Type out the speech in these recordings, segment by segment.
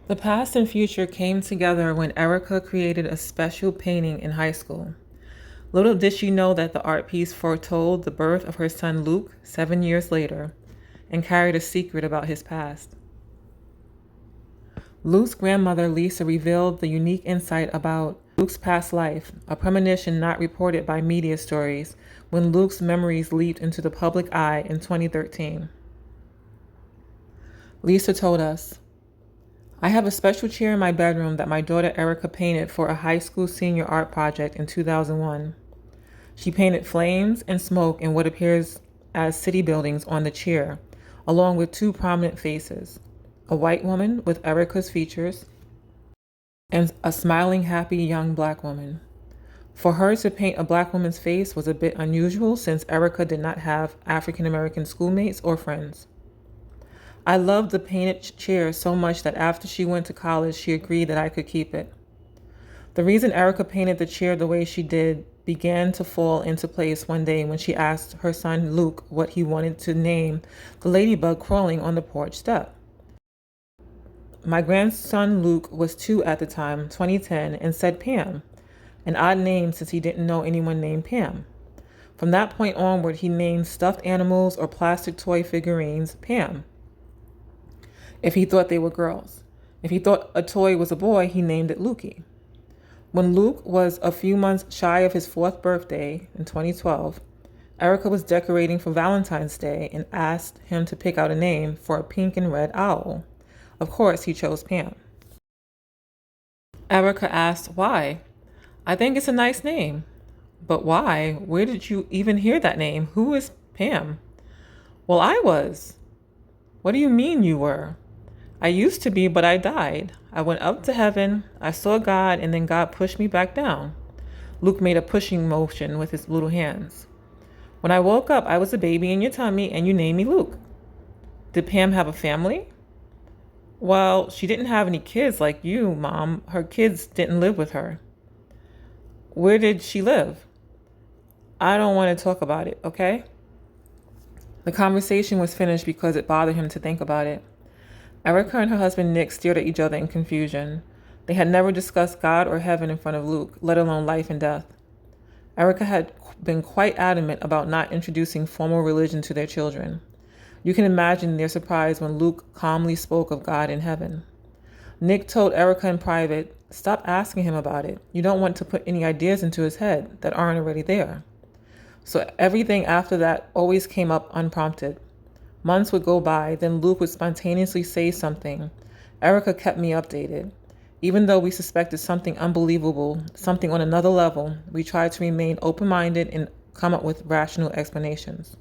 The past and future came together when Erica created a special painting in high school. Little did she know that the art piece foretold the birth of her son Luke 7 years later and carried a secret about his past. Luke's grandmother Lisa revealed the unique insight about Luke's past life, a premonition not reported by media stories when Luke's memories leaped into the public eye in 2013. Lisa told us, "I have a special chair in my bedroom that my daughter Erica painted for a high school senior art project in 2001. She painted flames and smoke in what appears as city buildings on the chair, along with two prominent faces, a white woman with Erica's features and a smiling, happy young black woman. For her to paint a black woman's face was a bit unusual since Erica did not have African American schoolmates or friends. I loved the painted chair so much that after she went to college, she agreed that I could keep it. The reason Erica painted the chair the way she did began to fall into place one day when she asked her son Luke what he wanted to name the ladybug crawling on the porch step. My grandson Luke was 2 at the time, 2010, and said Pam, an odd name since he didn't know anyone named Pam. From that point onward, he named stuffed animals or plastic toy figurines Pam if he thought they were girls. If he thought a toy was a boy, he named it Lukey. When Luke was a few months shy of his 4th birthday in 2012, Erica was decorating for Valentine's Day and asked him to pick out a name for a pink and red owl. Of course, he chose Pam. Erica asked, "Why?" "I think it's a nice name." "But why? Where did you even hear that name? Who is Pam?" "Well, I was." "What do you mean you were?" "I used to be, but I died. I went up to heaven, I saw God, and then God pushed me back down." Luke made a pushing motion with his little hands. "When I woke up, I was a baby in your tummy, and you named me Luke." "Did Pam have a family?" "Well, she didn't have any kids like you, Mom. Her kids didn't live with her." "Where did she live?" "I don't want to talk about it, okay?" The conversation was finished because it bothered him to think about it. Erica and her husband Nick stared at each other in confusion. They had never discussed God or heaven in front of Luke, let alone life and death. Erica had been quite adamant about not introducing formal religion to their children. You can imagine their surprise when Luke calmly spoke of God in heaven. Nick told Erica in private, "Stop asking him about it. You don't want to put any ideas into his head that aren't already there." So everything after that always came up unprompted. Months would go by, then Luke would spontaneously say something. Erica kept me updated. Even though we suspected something unbelievable, something on another level, we tried to remain open-minded and come up with rational explanations.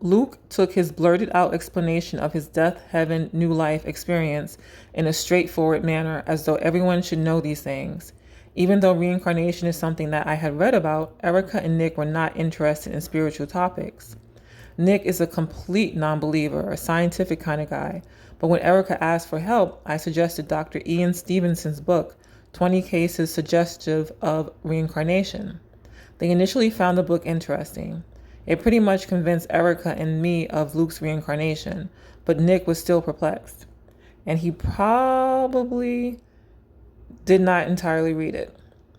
Luke took his blurted out explanation of his death, heaven, new life experience in a straightforward manner, as though everyone should know these things. Even though reincarnation is something that I had read about, Erica and Nick were not interested in spiritual topics. Nick is a complete non-believer, a scientific kind of guy, but when Erica asked for help, I suggested Dr. Ian Stevenson's book, 20 Cases Suggestive of Reincarnation. They initially found the book interesting. It pretty much convinced Erica and me of Luke's reincarnation, but Nick was still perplexed. And he probably did not entirely read it.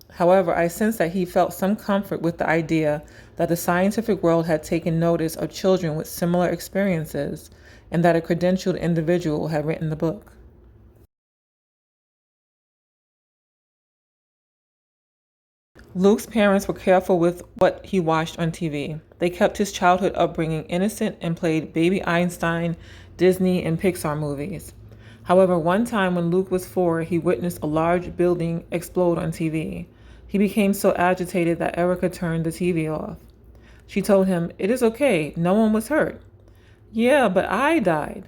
However, I sensed that he felt some comfort with the idea that the scientific world had taken notice of children with similar experiences and that a credentialed individual had written the book. Luke's parents were careful with what he watched on TV. They kept his childhood upbringing innocent and played Baby Einstein, Disney, and Pixar movies. However, one time when Luke was 4, he witnessed a large building explode on TV. He became so agitated that Erica turned the TV off. She told him, "It is okay, no one was hurt." "Yeah, but I died.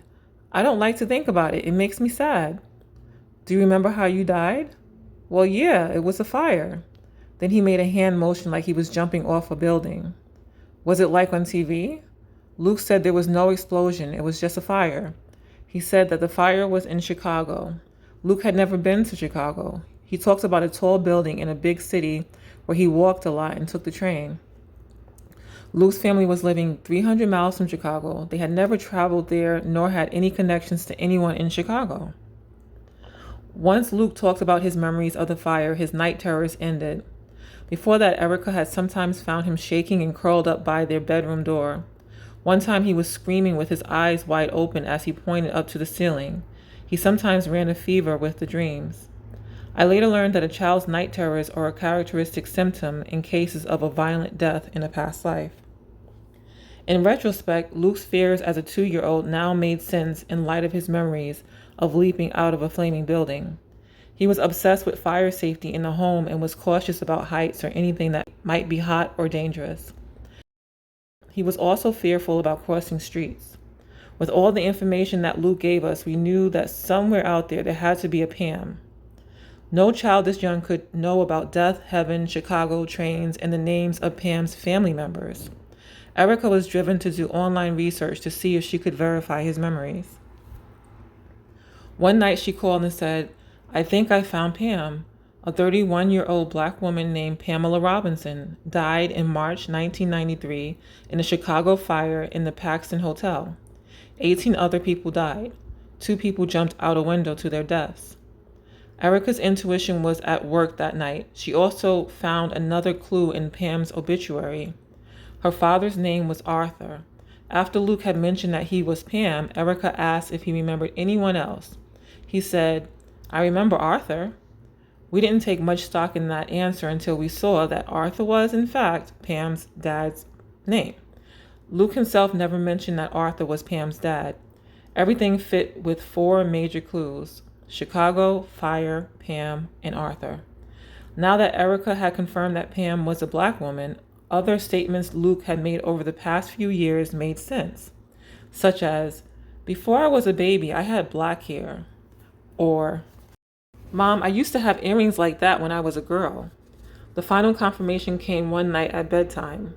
I don't like to think about it, it makes me sad." "Do you remember how you died?" "Well, yeah, it was a fire." Then he made a hand motion like he was jumping off a building. "Was it like on TV?" Luke said there was no explosion, it was just a fire. He said that the fire was in Chicago. Luke had never been to Chicago. He talked about a tall building in a big city where he walked a lot and took the train. Luke's family was living 300 miles from Chicago. They had never traveled there nor had any connections to anyone in Chicago. Once Luke talked about his memories of the fire, his night terrors ended. Before that, Erica had sometimes found him shaking and curled up by their bedroom door. One time he was screaming with his eyes wide open as he pointed up to the ceiling. He sometimes ran a fever with the dreams. I later learned that a child's night terrors are a characteristic symptom in cases of a violent death in a past life. In retrospect, Luke's fears as a 2-year-old now made sense in light of his memories of leaping out of a flaming building. He was obsessed with fire safety in the home and was cautious about heights or anything that might be hot or dangerous. He was also fearful about crossing streets. With all the information that Luke gave us, we knew that somewhere out there had to be a Pam. No child this young could know about death, heaven, Chicago, trains, and the names of Pam's family members. Erica was driven to do online research to see if she could verify his memories. One night she called and said, "I think I found Pam." A 31-year-old black woman named Pamela Robinson died in March 1993 in a Chicago fire in the Paxton Hotel. 18 other people died. 2 people jumped out a window to their deaths. Erica's intuition was at work that night. She also found another clue in Pam's obituary. Her father's name was Arthur. After Luke had mentioned that he was Pam, Erica asked if he remembered anyone else. He said, "I remember Arthur." We didn't take much stock in that answer until we saw that Arthur was, in fact, Pam's dad's name. Luke himself never mentioned that Arthur was Pam's dad. Everything fit with 4 major clues: Chicago, fire, Pam, and Arthur. Now that Erica had confirmed that Pam was a black woman, other statements Luke had made over the past few years made sense, such as, "Before I was a baby, I had black hair," or, "Mom, I used to have earrings like that when I was a girl." The final confirmation came one night at bedtime.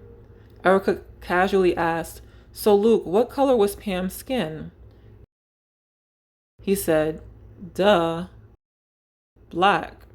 Erica casually asked, "So Luke, what color was Pam's skin?" He said, "Duh, black."